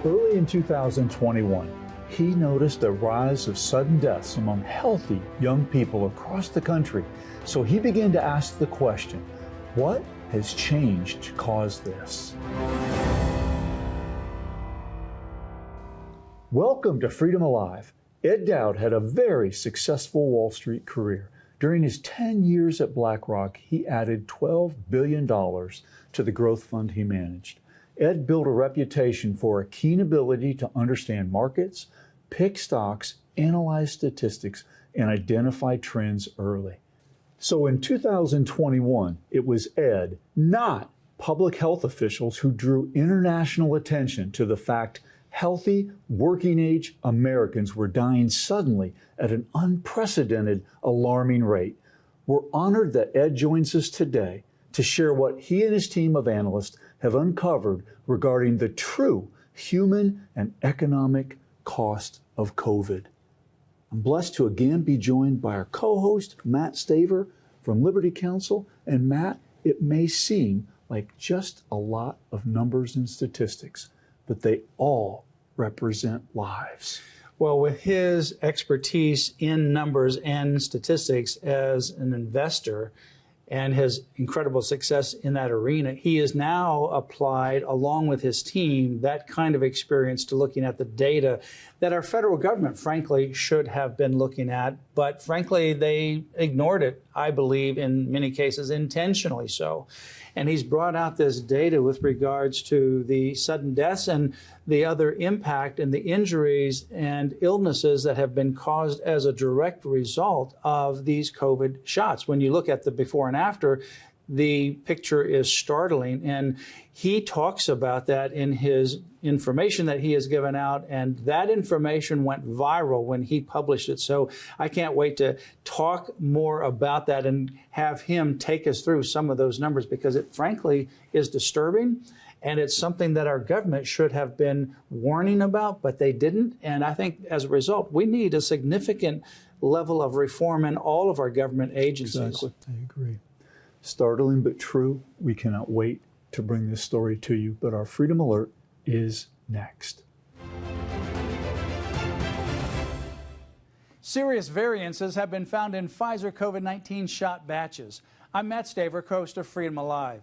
Early in 2021, he noticed a rise of sudden deaths among healthy young people across the country. So he began to ask the question, what has changed to cause this? Welcome to Freedom Alive. Ed Dowd had a very successful Wall Street career. During his 10 years at BlackRock, he added $12 billion to the growth fund he managed. Ed built a reputation for a keen ability to understand markets, pick stocks, analyze statistics, and identify trends early. So in 2021, it was Ed, not public health officials, who drew international attention to the fact healthy, working-age Americans were dying suddenly at an unprecedented, alarming rate. We're honored that Ed joins us today to share what he and his team of analysts have uncovered regarding the true human and economic cost of COVID. I'm blessed to again be joined by our co-host, Matt Staver from Liberty Counsel. And Matt, it may seem like just a lot of numbers and statistics, but they all represent lives. Well, with his expertise in numbers and statistics as an investor and his incredible success in that arena, he has now applied, along with his team, that kind of experience to looking at the data that our federal government, frankly, should have been looking at. But frankly, they ignored it, I believe, in many cases, intentionally so. And he's brought out this data with regards to the sudden deaths and the other impact and the injuries and illnesses that have been caused as a direct result of these COVID shots. When you look at the before and after, the picture is startling. And he talks about that in his information that he has given out, and that information went viral when he published it. So I can't wait to talk more about that and have him take us through some of those numbers, because it frankly is disturbing, and it's something that our government should have been warning about, but they didn't. And I think as a result, we need a significant level of reform in all of our government agencies. Exactly. I agree. Startling but true. We cannot wait to bring this story to you, but our Freedom Alert is next. Serious variances have been found in Pfizer COVID-19 shot batches. I'm Matt Staver, host of Freedom Alive.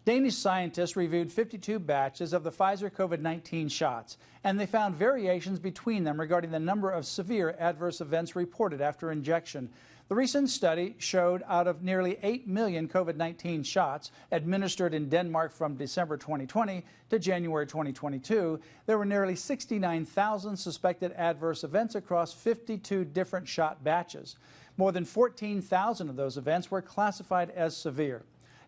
Danish scientists reviewed 52 batches of the Pfizer COVID-19 shots, and they found variations between them regarding the number of severe adverse events reported after injection. The recent study showed out of nearly 8 million COVID-19 shots administered in Denmark from December 2020 to January 2022, there were nearly 69,000 suspected adverse events across 52 different shot batches. More than 14,000 of those events were classified as severe.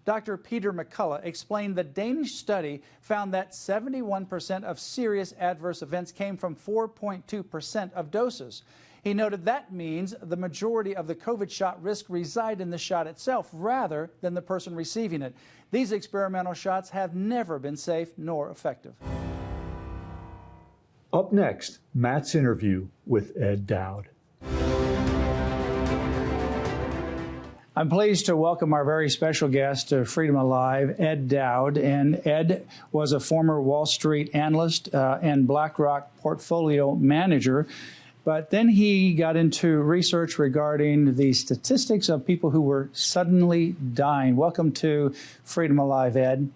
Dr. Peter McCullough explained the Danish study found that 71% of serious adverse events came from 4.2% of doses. He noted that means the majority of the COVID shot risk reside in the shot itself rather than the person receiving it. These experimental shots have never been safe nor effective. Up next, Matt's interview with Ed Dowd. I'm pleased to welcome our very special guest to Freedom Alive, Ed Dowd. And Ed was a former Wall Street analyst and BlackRock portfolio manager. But then he got into research regarding the statistics of people who were suddenly dying. Welcome to Freedom Alive, Ed.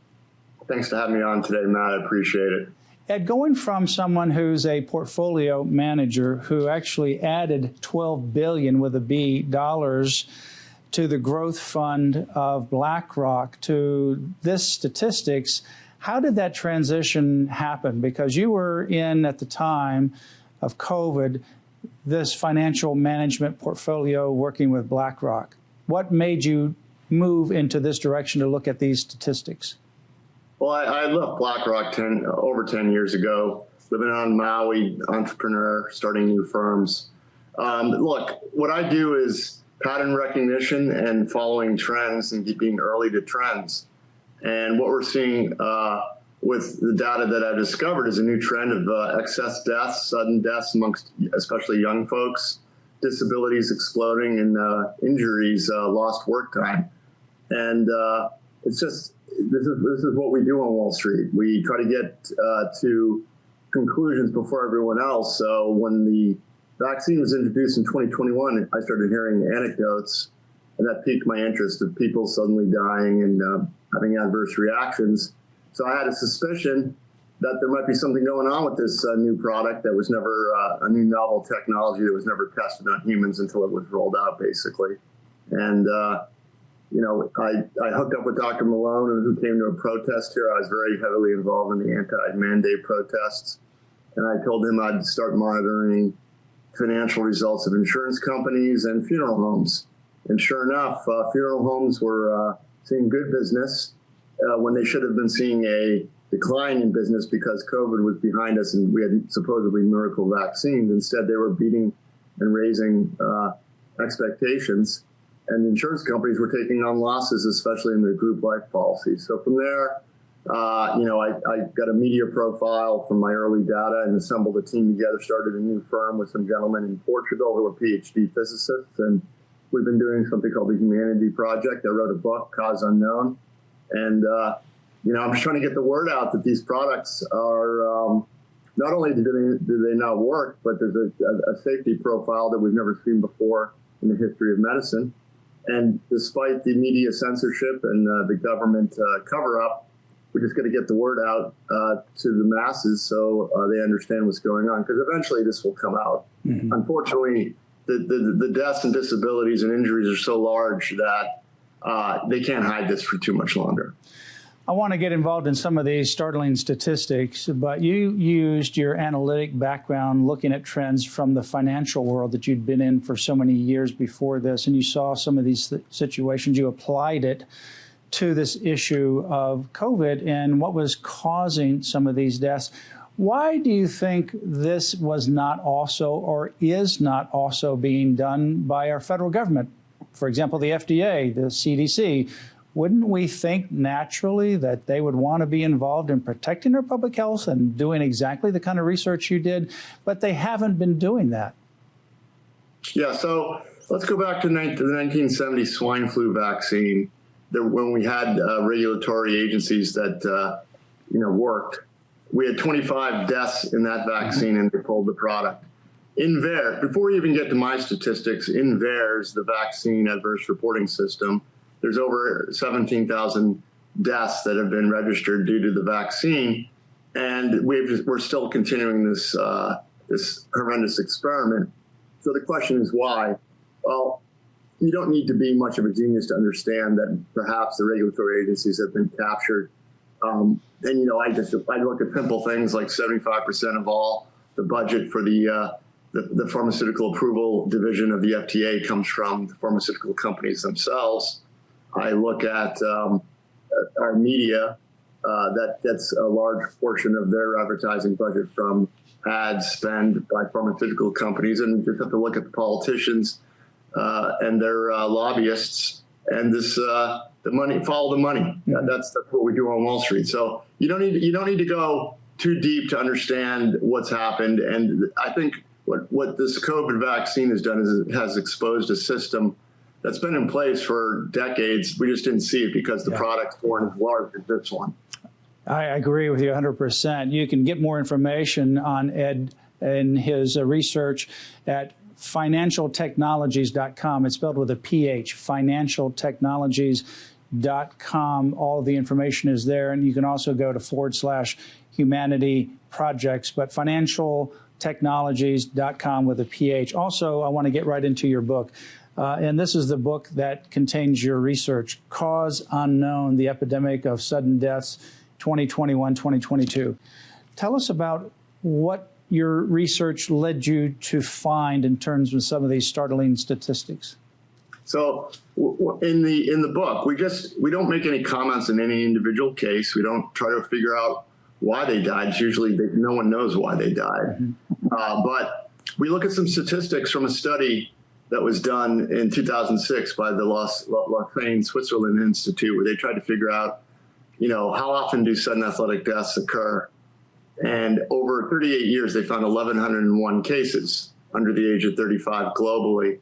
Thanks for having me on today, Matt. I appreciate it. Ed, going from someone who's a portfolio manager who actually added $12 billion with a B dollars to the growth fund of BlackRock to this statistics, how did that transition happen? Because you were in, at the time of COVID, this financial management portfolio working with BlackRock. What made you move into this direction to look at these statistics? Well, I left BlackRock over 10 years ago, living on Maui, entrepreneur, starting new firms. Look, what I do is pattern recognition and following trends and being early to trends. And what we're seeing with the data that I've discovered is a new trend of excess deaths, sudden deaths amongst especially young folks, disabilities exploding, and injuries, lost work time. And it's just, this is what we do on Wall Street. We try to get to conclusions before everyone else. So when the vaccine was introduced in 2021, I started hearing anecdotes, and that piqued my interest of people suddenly dying and having adverse reactions. So I had a suspicion that there might be something going on with this new product that was never a new novel technology that was never tested on humans until it was rolled out, basically. And I hooked up with Dr. Malone, who came to a protest here. I was very heavily involved in the anti-mandate protests. And I told him I'd start monitoring financial results of insurance companies and funeral homes. And sure enough, funeral homes were seeing good business when they should have been seeing a decline in business because COVID was behind us and we had supposedly miracle vaccines. Instead, they were beating and raising expectations. And insurance companies were taking on losses, especially in their group life policies. So from there, I got a media profile from my early data and assembled a team together, started a new firm with some gentlemen in Portugal who are PhD physicists. And we've been doing something called the Humanity Project. I wrote a book, Cause Unknown. And, I'm just trying to get the word out that these products are, not only do they not work, but there's a safety profile that we've never seen before in the history of medicine. And despite the media censorship and the government cover-up, we're just going to get the word out to the masses so they understand what's going on, because eventually this will come out. Mm-hmm. Unfortunately, the deaths and disabilities and injuries are so large that they can't hide this for too much longer. I want to get involved in some of these startling statistics, but you used your analytic background looking at trends from the financial world that you'd been in for so many years before this, and you saw some of these situations. You applied it to this issue of COVID and what was causing some of these deaths. Why do you think this was not also or is not also being done by our federal government? For example, the FDA, the CDC. Wouldn't we think naturally that they would want to be involved in protecting our public health and doing exactly the kind of research you did? But they haven't been doing that. Yeah, so let's go back to the 1970 swine flu vaccine, when we had regulatory agencies that worked. We had 25 deaths in that vaccine, and they pulled the product. In VAERS, before we even get to my statistics, in VAERS, the vaccine adverse reporting system, there's over 17,000 deaths that have been registered due to the vaccine, and we're still continuing this horrendous experiment. So the question is why? Well, you don't need to be much of a genius to understand that perhaps the regulatory agencies have been captured. I look at simple things like 75% of all the budget for the pharmaceutical approval division of the FDA comes from the pharmaceutical companies themselves. I look at our media, that gets a large portion of their advertising budget from ads spent by pharmaceutical companies, and you just have to look at the politicians and their lobbyists, and the money, follow the money. Mm-hmm. That's what we do on Wall Street. So you don't need to go too deep to understand what's happened. And I think what this COVID vaccine has done is it has exposed a system that's been in place for decades. We just didn't see it because the products weren't as large as this one. I agree with you 100%. You can get more information on Ed and his research at financialtechnologies.com. It's spelled with a PH, financialtechnologies.com. All of the information is there. And you can also go to /humanity projects, but financialtechnologies.com with a PH. Also, I want to get right into your book. And this is the book that contains your research, Cause Unknown, the Epidemic of Sudden Deaths, 2021-2022. Tell us about what your research led you to find in terms of some of these startling statistics. So in the book, we don't make any comments in any individual case. We don't try to figure out why they died. It's usually no one knows why they died. Mm-hmm. But we look at some statistics from a study that was done in 2006 by the Lausanne, Switzerland Institute, where they tried to figure out, how often do sudden athletic deaths occur? And over 38 years, they found 1,101 cases under the age of 35 globally.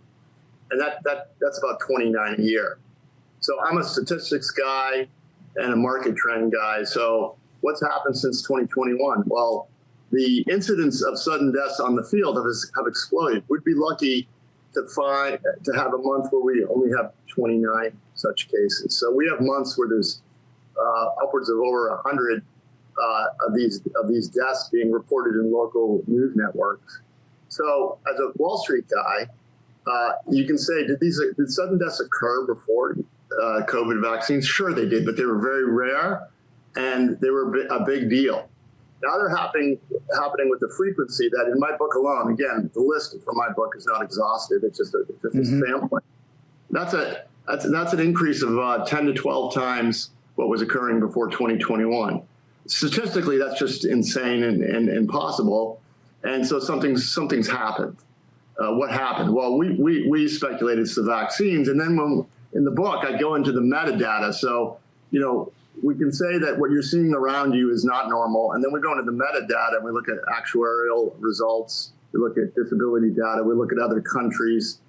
And that's about 29 a year. So I'm a statistics guy and a market trend guy. So what's happened since 2021? Well, the incidence of sudden deaths on the field have exploded. We'd be lucky to have a month where we only have 29 such cases. So we have months where there's upwards of over 100 of these deaths being reported in local news networks. So as a Wall Street guy, you can say, did sudden deaths occur before COVID vaccines? Sure they did, but they were very rare and they were a big deal. Now they're happening with the frequency that in my book alone, again, the list for my book is not exhaustive. It's just a sampling. That's an increase of 10 to 12 times what was occurring before 2021. Statistically, that's just insane and impossible. And so something's happened. What happened? Well, we speculated it's the vaccines. And then in the book, I go into the metadata. So, we can say that what you're seeing around you is not normal. And then we go into the metadata and we look at actuarial results. We look at disability data. We look at other countries.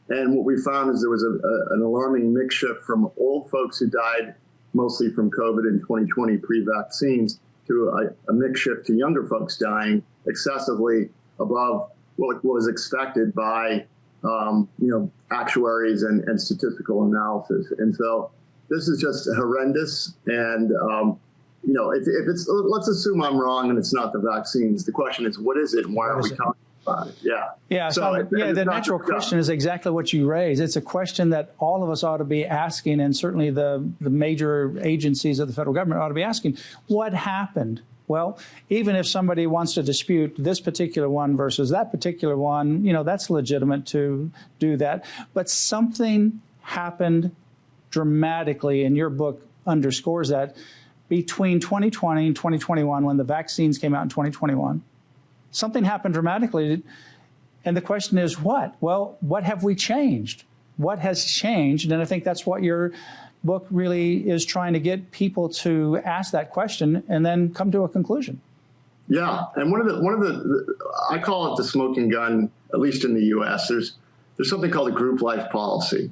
And what we found is there was an alarming mix shift from old folks who died mostly from COVID in 2020 pre-vaccines to a mix shift to younger folks dying excessively above what was expected by actuaries and statistical analysis. And so this is just horrendous. And if it's, let's assume I'm wrong and it's not the vaccines. The question is, what is it, and why are we talking about it? Yeah. So the natural question is exactly what you raise. It's a question that all of us ought to be asking, and certainly the major agencies of the federal government ought to be asking. What happened? Well, even if somebody wants to dispute this particular one versus that particular one, that's legitimate to do that. But something happened dramatically, and your book underscores that, between 2020 and 2021, when the vaccines came out in 2021. Something happened dramatically. And the question is what? Well, what have we changed? What has changed? And I think that's what your book really is trying to get people to ask that question and then come to a conclusion. Yeah, and one of the I call it the smoking gun, at least in the U.S. There's something called a group life policy.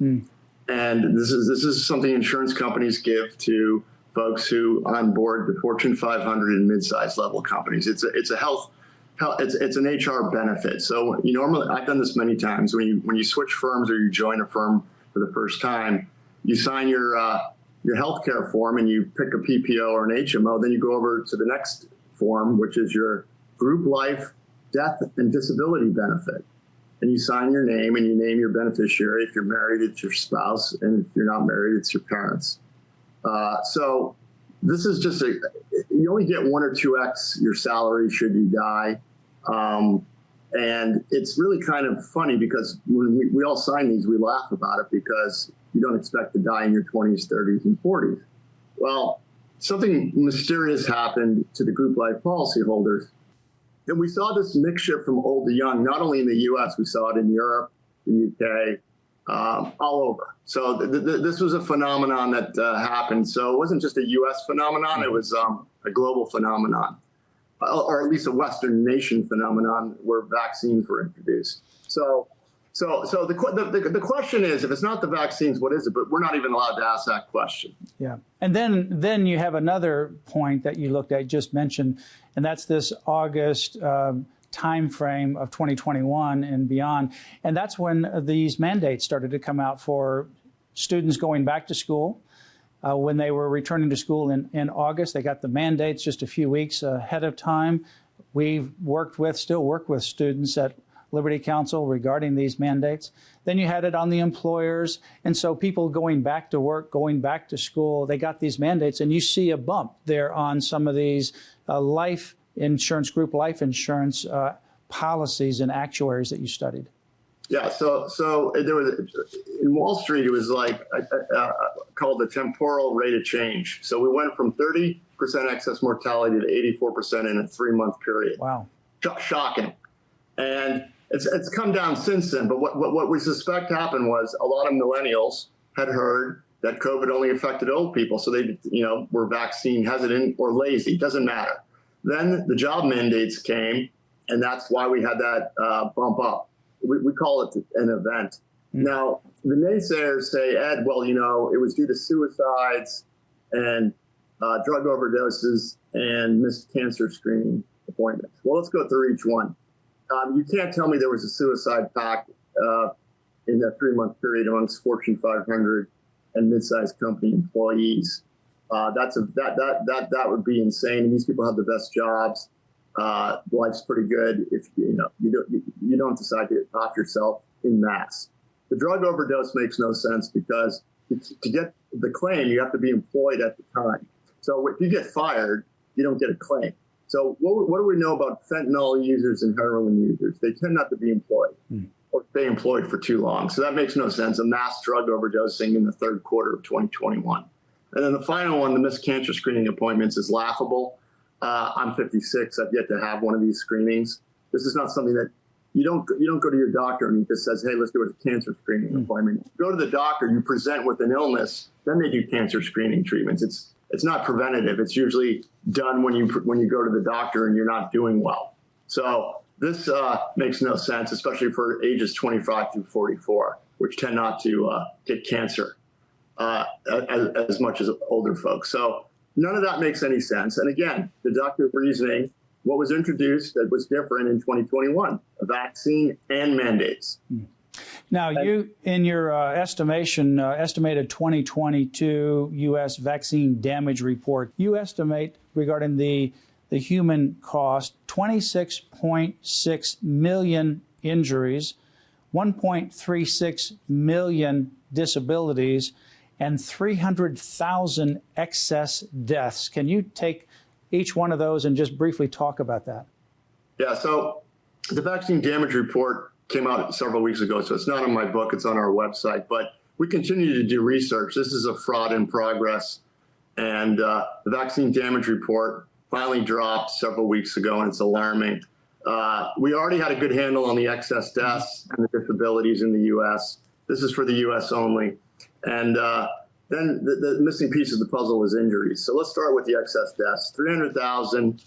And this is something insurance companies give to folks who onboard the Fortune 500 and mid-sized level companies. It's an HR benefit. So normally, I've done this many times. When you switch firms or you join a firm for the first time, you sign your healthcare form and you pick a PPO or an HMO. Then you go over to the next form, which is your group life, death, and disability benefit. And you sign your name and you name your beneficiary. If you're married, it's your spouse. And if you're not married, it's your parents. So this is just you only get 1 or 2x your salary should you die. And it's really kind of funny because when we all sign these, we laugh about it because you don't expect to die in your 20s, 30s, and 40s. Well, something mysterious happened to the group life policyholders. And we saw this mix shift from old to young, not only in the U.S., we saw it in Europe, the U.K., all over. So this was a phenomenon that happened. So it wasn't just a U.S. phenomenon, it was a global phenomenon, or at least a Western nation phenomenon where vaccines were introduced. So the question is, if it's not the vaccines, what is it? But we're not even allowed to ask that question. Yeah. And then you have another point that you looked at, just mentioned, and that's this August time frame of 2021 and beyond. And that's when these mandates started to come out for students going back to school. When they were returning to school in August, they got the mandates just a few weeks ahead of time. We've still work with students at Liberty Counsel regarding these mandates. Then you had it on the employers. And so people going back to work, going back to school, they got these mandates. And you see a bump there on some of these life insurance, group life insurance policies and actuaries that you studied. Yeah, so there was, in Wall Street, it was like called the temporal rate of change. So we went from 30% excess mortality to 84% in a 3-month period. Wow. Shocking. And it's come down since then. But what we suspect happened was a lot of millennials had heard that COVID only affected old people. So they, were vaccine hesitant or lazy. Doesn't matter. Then the job mandates came, and that's why we had that bump up. We call it an event. Now, the naysayers say, Ed, well, it was due to suicides and drug overdoses and missed cancer screening. The appointments. Well, let's go through each one. You can't tell me there was a suicide pact in that 3-month period amongst Fortune 500 and mid-sized company employees. That would be insane. And these people have the best jobs. Life's pretty good if you don't decide to off yourself in mass. The drug overdose makes no sense because to get the claim, you have to be employed at the time. So if you get fired, you don't get a claim. So what do we know about fentanyl users and heroin users? They tend not to be employed or stay employed for too long. So that makes no sense. A mass drug overdosing in the third quarter of 2021. And then the final one, the missed cancer screening appointments, is laughable. I'm 56. I've yet to have one of these screenings. This is not something that you don't go to your doctor and he just says, hey, let's do a cancer screening appointment. You go to the doctor, you present with an illness, then they do cancer screening treatments. It's not preventative. It's usually done when you go to the doctor and you're not doing well. So this makes no sense, especially for ages 25 through 44, which tend not to get cancer as much as older folks. So none of that makes any sense. And again, deductive reasoning, what was introduced that was different in 2021, a vaccine and mandates. Now, you, in your estimated 2022 U.S. vaccine damage report, you estimate regarding the human cost 26.6 million injuries, 1.36 million disabilities, and 300,000 excess deaths. Can you take each one of those and just briefly talk about that? Yeah, so the vaccine damage report came out several weeks ago, so it's not in my book, it's on our website, but we continue to do research. This is a fraud in progress, and the vaccine damage report finally dropped several weeks ago, and it's alarming. We already had a good handle on the excess deaths and the disabilities in the U.S. This is for the U.S. only. And then the missing piece of the puzzle was injuries. So let's start with the excess deaths. 300,000,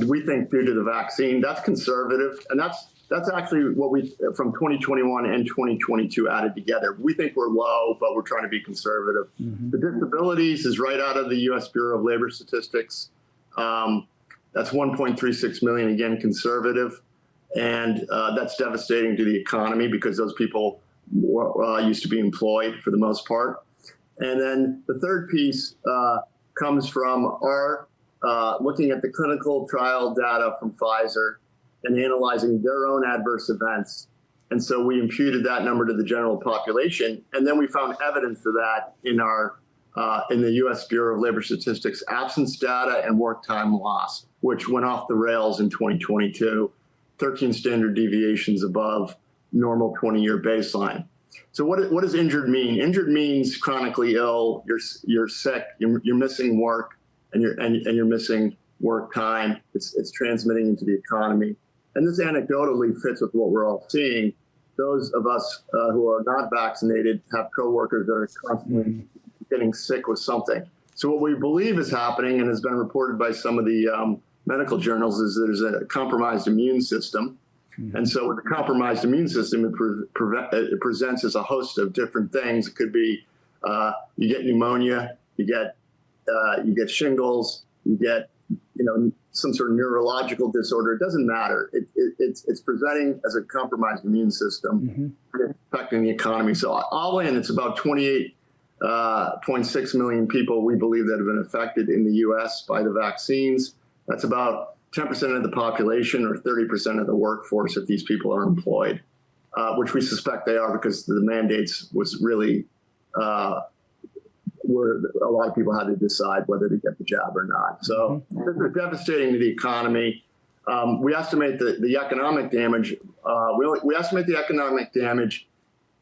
we think, due to the vaccine. That's conservative, and that's actually what we, from 2021 and 2022, added together. We think we're low, but we're trying to be conservative. The disabilities is right out of the U.S. Bureau of Labor Statistics. That's 1.36 million, again, conservative. And that's devastating to the economy because those people used to be employed for the most part. And then the third piece comes from our looking at the clinical trial data from Pfizer and analyzing their own adverse events. And so we imputed that number to the general population. And then we found evidence of that in our in the U.S. Bureau of Labor Statistics absence data and work time lost, which went off the rails in 2022, 13 standard deviations above normal 20-year baseline. So what does injured mean? Injured means chronically ill, you're sick, you're missing work, and you're missing work time. It's transmitting into the economy. And this anecdotally fits with what we're all seeing. Those of us who are not vaccinated have coworkers that are constantly getting sick with something. So what we believe is happening, and has been reported by some of the medical journals, is there's a compromised immune system. And so with a compromised immune system, it presents as a host of different things. It could be you get pneumonia, you get shingles, you get some sort of neurological disorder. It doesn't matter. It's presenting as a compromised immune system, and it's affecting the economy. So all in, it's about 28.6 million people we believe that have been affected in the U.S. by the vaccines. That's about 10% of the population or 30% of the workforce if these people are employed, which we suspect they are because the mandates was really where a lot of people had to decide whether to get the jab or not. So this is devastating to the economy. We estimate the economic damage. We estimate the economic damage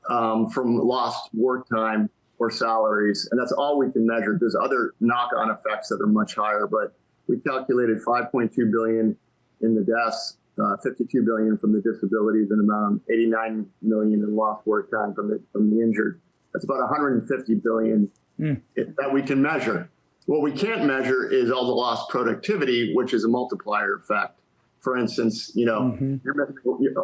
from lost work time or salaries, and that's all we can measure. There's other knock-on effects that are much higher, but we calculated 5.2 billion in the deaths, 52 billion from the disabilities, and around 89 million in lost work time from the injured. That's about 150 billion that we can measure. What we can't measure is all the lost productivity, which is a multiplier effect. For instance, you're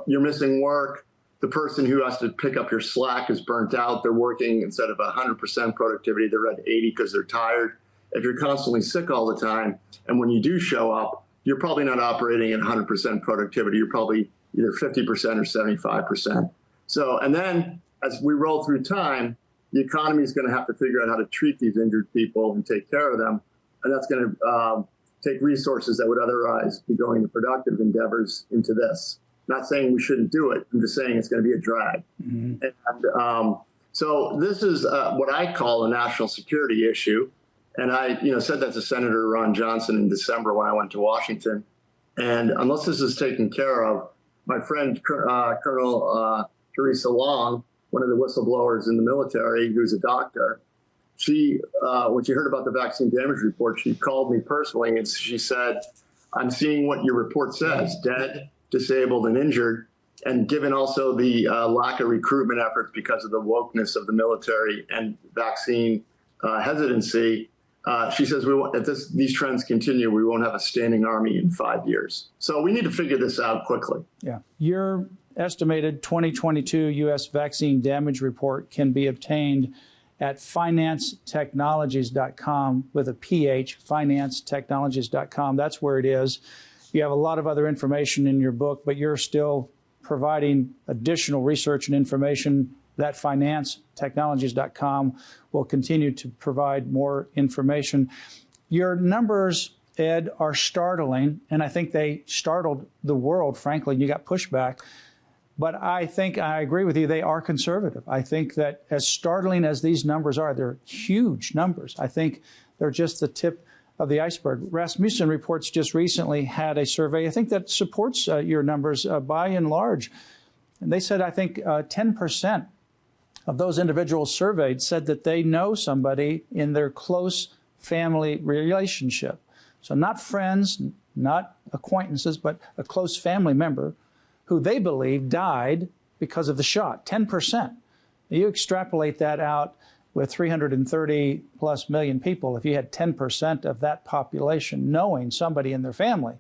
missing work. The person who has to pick up your slack is burnt out. They're working instead of 100% productivity, they're at 80 because they're tired. If you're constantly sick all the time, and when you do show up, you're probably not operating at 100% productivity. You're probably either 50% or 75%. So, and then as we roll through time, the economy is going to have to figure out how to treat these injured people and take care of them. And that's going to take resources that would otherwise be going to productive endeavors into this. Not saying we shouldn't do it. I'm just saying it's going to be a drag. Mm-hmm. And so this is what I call a national security issue. And I said that to Senator Ron Johnson in December when I went to Washington. And unless this is taken care of, my friend Colonel Teresa Long, one of the whistleblowers in the military, who's a doctor, she, when she heard about the vaccine damage report, she called me personally and she said, I'm seeing what your report says, dead, disabled, and injured. And given also the lack of recruitment efforts because of the wokeness of the military and vaccine hesitancy, she says, if these trends continue, we won't have a standing army in 5 years. So we need to figure this out quickly. Yeah. Your estimated 2022 U.S. vaccine damage report can be obtained at financetechnologies.com with a PH, financetechnologies.com. That's where it is. You have a lot of other information in your book, but you're still providing additional research and information. That financetechnologies.com will continue to provide more information. Your numbers, Ed, are startling, and I think they startled the world, frankly. You got pushback. But I think I agree with you. They are conservative. I think that as startling as these numbers are, they're huge numbers. I think they're just the tip of the iceberg. Rasmussen Reports just recently had a survey, I think, that supports your numbers by and large. And they said, I think, 10% of those individuals surveyed said that they know somebody in their close family relationship. So not friends, not acquaintances, but a close family member who they believe died because of the shot, 10%. You extrapolate that out with 330 plus million people. If you had 10% of that population knowing somebody in their family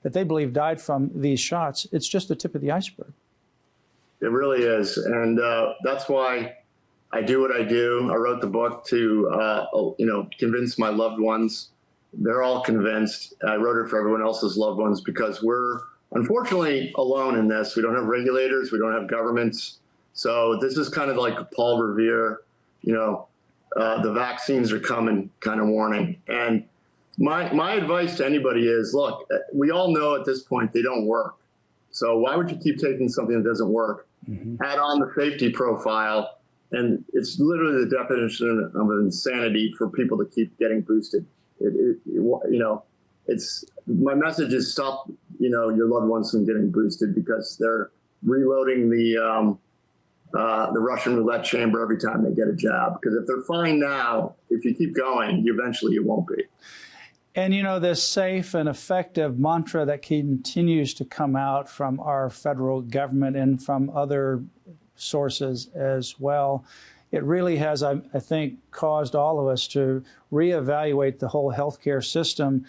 that they believe died from these shots, it's just the tip of the iceberg. It really is. And that's why I do what I do. I wrote the book to, convince my loved ones. They're all convinced. I wrote it for everyone else's loved ones because we're unfortunately alone in this. We don't have regulators. We don't have governments. So this is kind of like Paul Revere, the vaccines are coming kind of warning. And my advice to anybody is, look, we all know at this point they don't work. So why would you keep taking something that doesn't work? Mm-hmm. Add on the safety profile. And it's literally the definition of insanity for people to keep getting boosted. It's my message is stop, your loved ones from getting boosted because they're reloading the Russian roulette chamber every time they get a jab. Because if they're fine now, if you keep going, eventually you won't be. And, this safe and effective mantra that continues to come out from our federal government and from other sources as well, it really has, I think, caused all of us to reevaluate the whole healthcare system,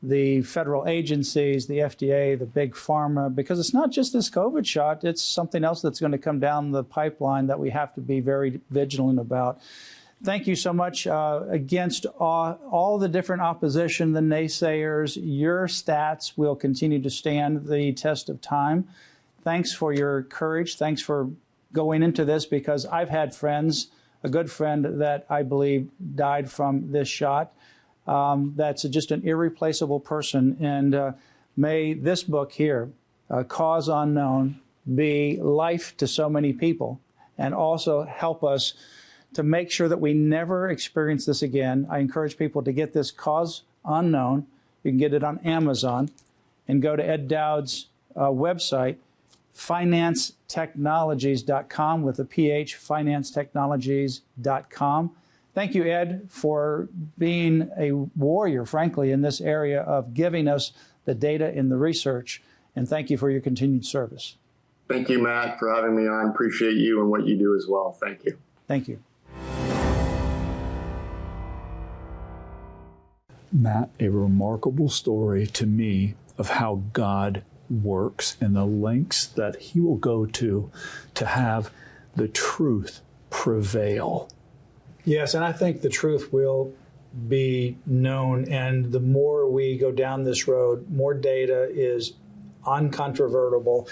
the federal agencies, the FDA, the big pharma, because it's not just this COVID shot, it's something else that's going to come down the pipeline that we have to be very vigilant about. Thank you so much. Against all the different opposition, the naysayers, your stats will continue to stand the test of time. Thanks for your courage. Thanks for going into this, because I've had friends, a good friend that I believe died from this shot. That's just an irreplaceable person. And may this book here, Cause Unknown, be life to so many people and also help us to make sure that we never experience this again. I encourage people to get this Cause Unknown. You can get it on Amazon and go to Ed Dowd's website, financetechnologies.com with a PH, financetechnologies.com. Thank you, Ed, for being a warrior, frankly, in this area of giving us the data and the research. And thank you for your continued service. Thank you, Matt, for having me on. Appreciate you and what you do as well. Thank you. Thank you. Matt, a remarkable story to me of how God works and the lengths that he will go to have the truth prevail. Yes, and I think the truth will be known. And the more we go down this road, more data is uncontrovertible.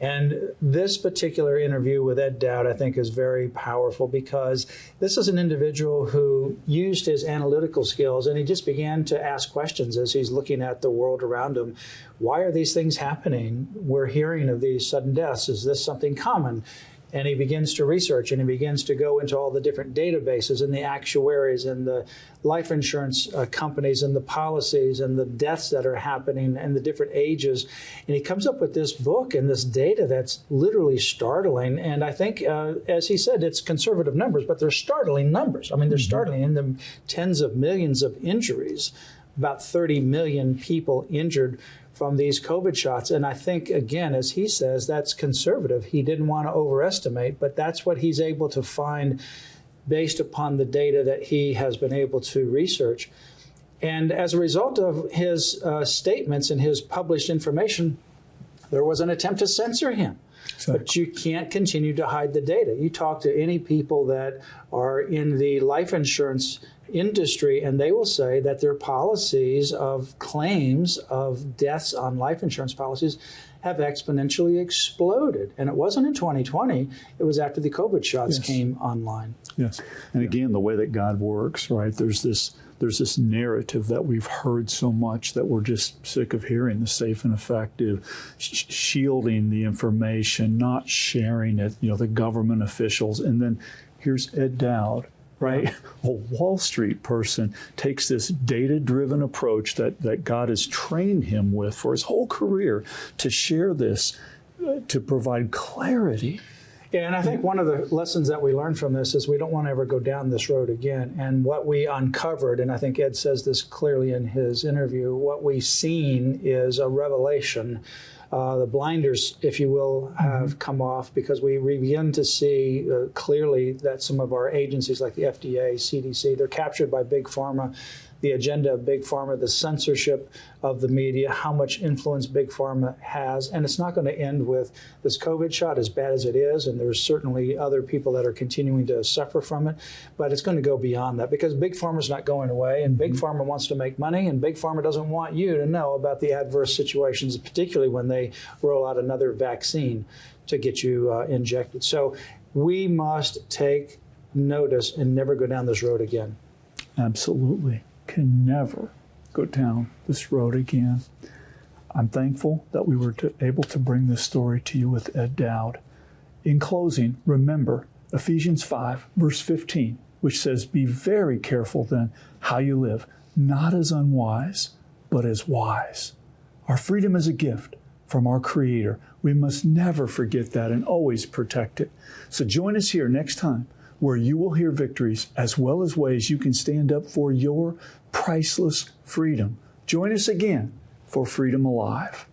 And this particular interview with Ed Dowd, I think, is very powerful because this is an individual who used his analytical skills and he just began to ask questions as he's looking at the world around him. Why are these things happening? We're hearing of these sudden deaths. Is this something common? And he begins to research and he begins to go into all the different databases and the actuaries and the life insurance companies and the policies and the deaths that are happening and the different ages. And he comes up with this book and this data that's literally startling. And I think, as he said, it's conservative numbers, but they're startling numbers. I mean, they're startling in the tens of millions of injuries, about 30 million people injured from these COVID shots. And I think, again, as he says, that's conservative. He didn't want to overestimate, but that's what he's able to find based upon the data that he has been able to research. And as a result of his statements and his published information, there was an attempt to censor him. Exactly. But you can't continue to hide the data. You talk to any people that are in the life insurance industry, and they will say that their policies of claims of deaths on life insurance policies have exponentially exploded. And it wasn't in 2020. It was after the COVID shots came online. Yes. And again, the way that God works, right? There's this narrative that we've heard so much that we're just sick of hearing, the safe and effective, shielding the information, not sharing it, the government officials. And then here's Ed Dowd, right? A Wall Street person takes this data-driven approach that God has trained him with for his whole career to share this, to provide clarity. Yeah, and I think one of the lessons that we learned from this is we don't want to ever go down this road again. And what we uncovered, and I think Ed says this clearly in his interview, what we've seen is a revelation. The blinders, if you will, have come off because we begin to see clearly that some of our agencies like the FDA, CDC, they're captured by Big Pharma, the agenda of Big Pharma, the censorship of the media, how much influence Big Pharma has. And it's not going to end with this COVID shot, as bad as it is. And there's certainly other people that are continuing to suffer from it. But it's going to go beyond that because Big Pharma's not going away. And Big Pharma wants to make money. And Big Pharma doesn't want you to know about the adverse situations, particularly when they roll out another vaccine to get you injected. So we must take notice and never go down this road again. Absolutely. Can never go down this road again. I'm thankful that we were able to bring this story to you with Ed Dowd. In closing, remember Ephesians 5, verse 15, which says, "Be very careful then how you live, not as unwise, but as wise." Our freedom is a gift from our Creator. We must never forget that and always protect it. So join us here next time, where you will hear victories as well as ways you can stand up for your priceless freedom. Join us again for Freedom Alive.